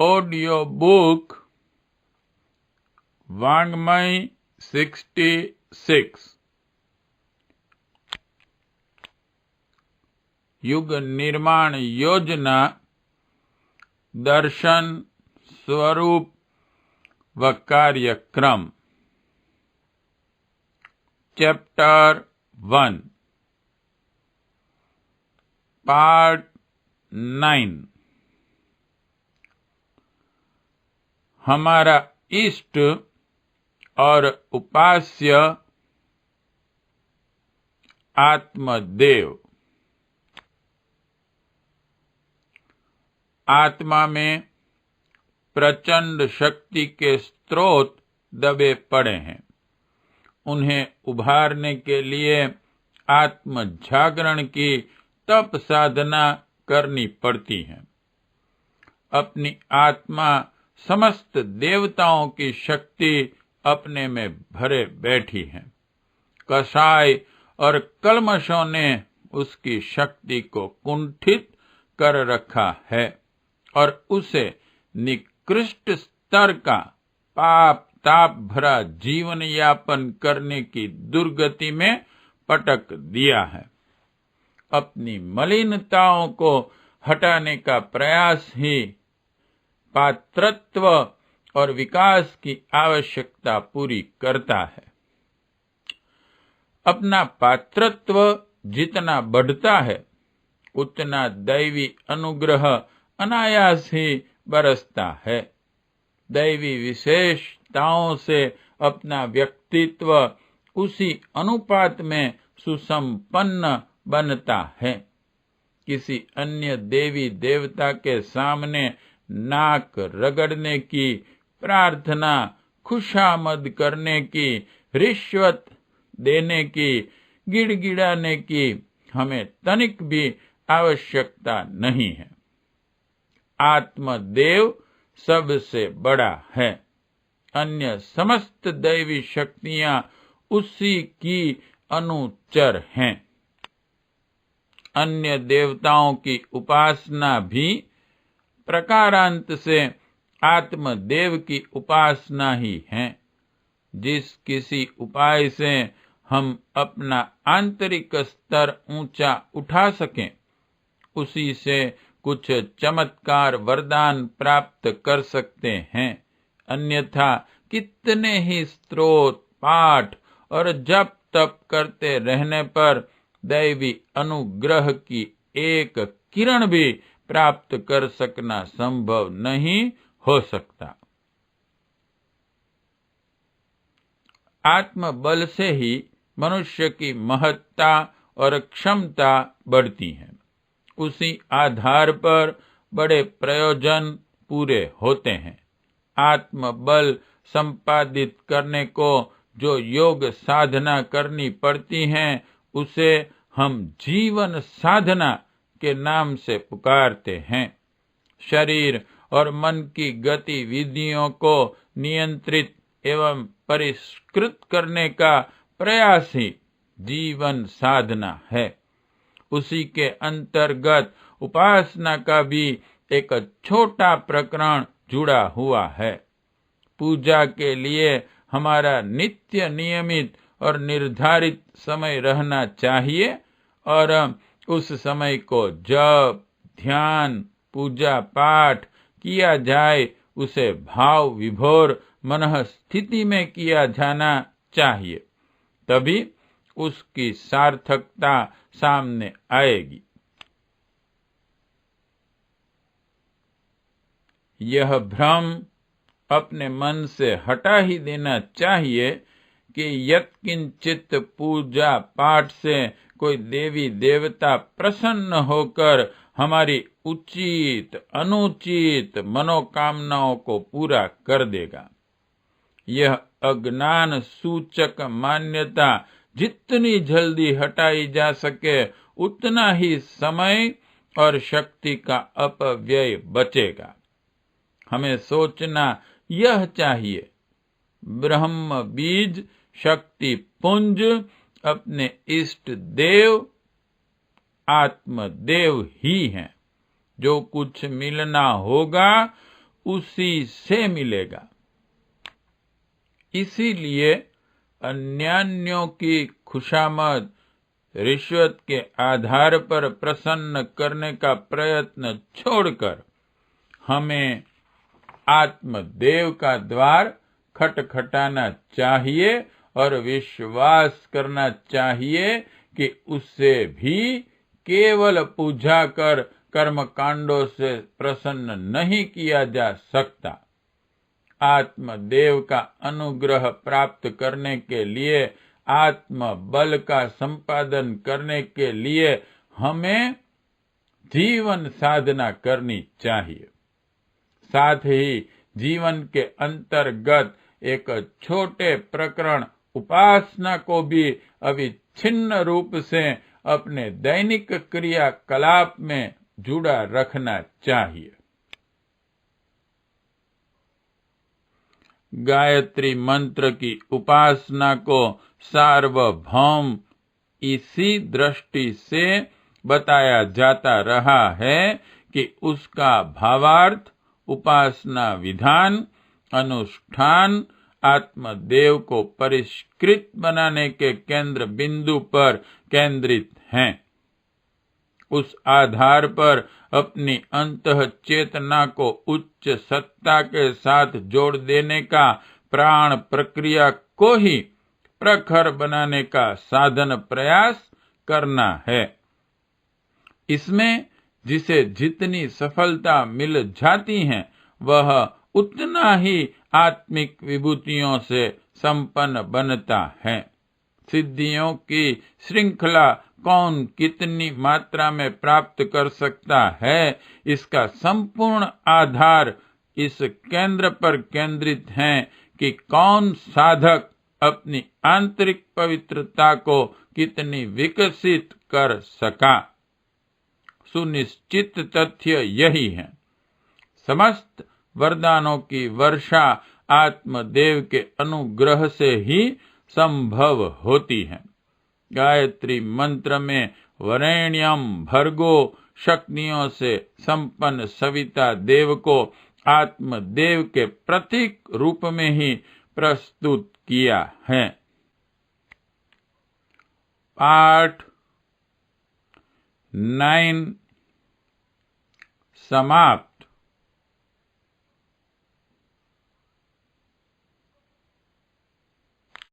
Audio book वाङ्मय 66 युग निर्माण योजना दर्शन स्वरूप व कार्यक्रम चैप्टर 1 पार्ट 9। हमारा इष्ट और उपास्य आत्मदेव। आत्मा में प्रचंड शक्ति के स्रोत दबे पड़े हैं। उन्हें उभारने के लिए आत्म जागरण की तप साधना करनी पड़ती है। अपनी आत्मा समस्त देवताओं की शक्ति अपने में भरे बैठी है। कषाय और कल्मषों ने उसकी शक्ति को कुंठित कर रखा है और उसे निकृष्ट स्तर का पाप ताप भरा जीवन यापन करने की दुर्गति में पटक दिया है। अपनी मलिनताओं को हटाने का प्रयास ही पात्रत्व और विकास की आवश्यकता पूरी करता है। अपना पात्रत्व जितना बढ़ता है उतना दैवी अनुग्रह अनायास ही बरसता है। दैवी विशेषताओं से अपना व्यक्तित्व उसी अनुपात में सुसंपन्न बनता है। किसी अन्य देवी देवता के सामने नाक रगड़ने की, प्रार्थना, खुशामद करने की, रिश्वत देने की, गिड़गिड़ाने की हमें तनिक भी आवश्यकता नहीं है। आत्मदेव सबसे बड़ा है। अन्य समस्त दैवी शक्तियां उसी की अनुचर हैं। अन्य देवताओं की उपासना भी प्रकारांत से आत्मदेव की उपासना ही है। जिस किसी उपाय से हम अपना आंतरिक स्तर ऊंचा उठा सकें, उसी से कुछ चमत्कार वरदान प्राप्त कर सकते हैं। अन्यथा कितने ही स्तोत्र, पाठ और जप तप करते रहने पर दैवी अनुग्रह की एक किरण भी प्राप्त कर सकना संभव नहीं हो सकता। आत्मबल से ही मनुष्य की महत्ता और क्षमता बढ़ती है। उसी आधार पर बड़े प्रयोजन पूरे होते हैं। आत्मबल संपादित करने को जो योग साधना करनी पड़ती है उसे हम जीवन साधना के नाम से पुकारते हैं। शरीर और मन की गतिविधियों को नियंत्रित एवं परिष्कृत करने का प्रयास ही जीवन साधना है। उसी के अंतर्गत उपासना का भी एक छोटा प्रकरण जुड़ा हुआ है। पूजा के लिए हमारा नित्य नियमित और निर्धारित समय रहना चाहिए और उस समय को जप, ध्यान, पूजा पाठ किया जाए उसे भाव विभोर मनः स्थिति में किया जाना चाहिए। तभी उसकी सार्थकता सामने आएगी। यह भ्रम अपने मन से हटा ही देना चाहिए कि यत्किंचित पूजा पाठ से कोई देवी देवता प्रसन्न होकर हमारी उचित अनुचित मनोकामनाओं को पूरा कर देगा। यह अज्ञान सूचक मान्यता जितनी जल्दी हटाई जा सके उतना ही समय और शक्ति का अपव्यय बचेगा। हमें सोचना यह चाहिए, ब्रह्म बीज शक्ति पुंज अपने इष्ट देव आत्मदेव ही हैं। जो कुछ मिलना होगा उसी से मिलेगा। इसीलिए अन्यान्यों की खुशामद रिश्वत के आधार पर प्रसन्न करने का प्रयत्न छोड़कर हमें आत्मदेव का द्वार खटखटाना चाहिए और विश्वास करना चाहिए कि उससे भी केवल पूजा कर कर्मकांडों से प्रसन्न नहीं किया जा सकता। आत्मदेव का अनुग्रह प्राप्त करने के लिए, आत्म बल का संपादन करने के लिए हमें जीवन साधना करनी चाहिए। साथ ही जीवन के अंतर्गत एक छोटे प्रकरण उपासना को भी अविच्छिन्न रूप से अपने दैनिक क्रियाकलाप में जुड़ा रखना चाहिए। गायत्री मंत्र की उपासना को सार्वभौम इसी दृष्टि से बताया जाता रहा है कि उसका भावार्थ, उपासना विधान, अनुष्ठान आत्मदेव को परिष्कृत बनाने के केंद्र बिंदु पर केंद्रित हैं। उस आधार पर अपनी अंतः चेतना को उच्च सत्ता के साथ जोड़ देने का, प्राण प्रक्रिया को ही प्रखर बनाने का साधन प्रयास करना है। इसमें जिसे जितनी सफलता मिल जाती है वह उतना ही आत्मिक विभूतियों से संपन्न बनता है। सिद्धियों की श्रृंखला कौन कितनी मात्रा में प्राप्त कर सकता है, इसका संपूर्ण आधार इस केंद्र पर केंद्रित है कि कौन साधक अपनी आंतरिक पवित्रता को कितनी विकसित कर सका। सुनिश्चित तथ्य यही है। समस्त वरदानों की वर्षा आत्मदेव के अनुग्रह से ही संभव होती है। गायत्री मंत्र में वरेण्यम भर्गो शक्तियों से संपन्न सविता देव को आत्मदेव के प्रतीक रूप में ही प्रस्तुत किया है। पाठ 9 समाप्त।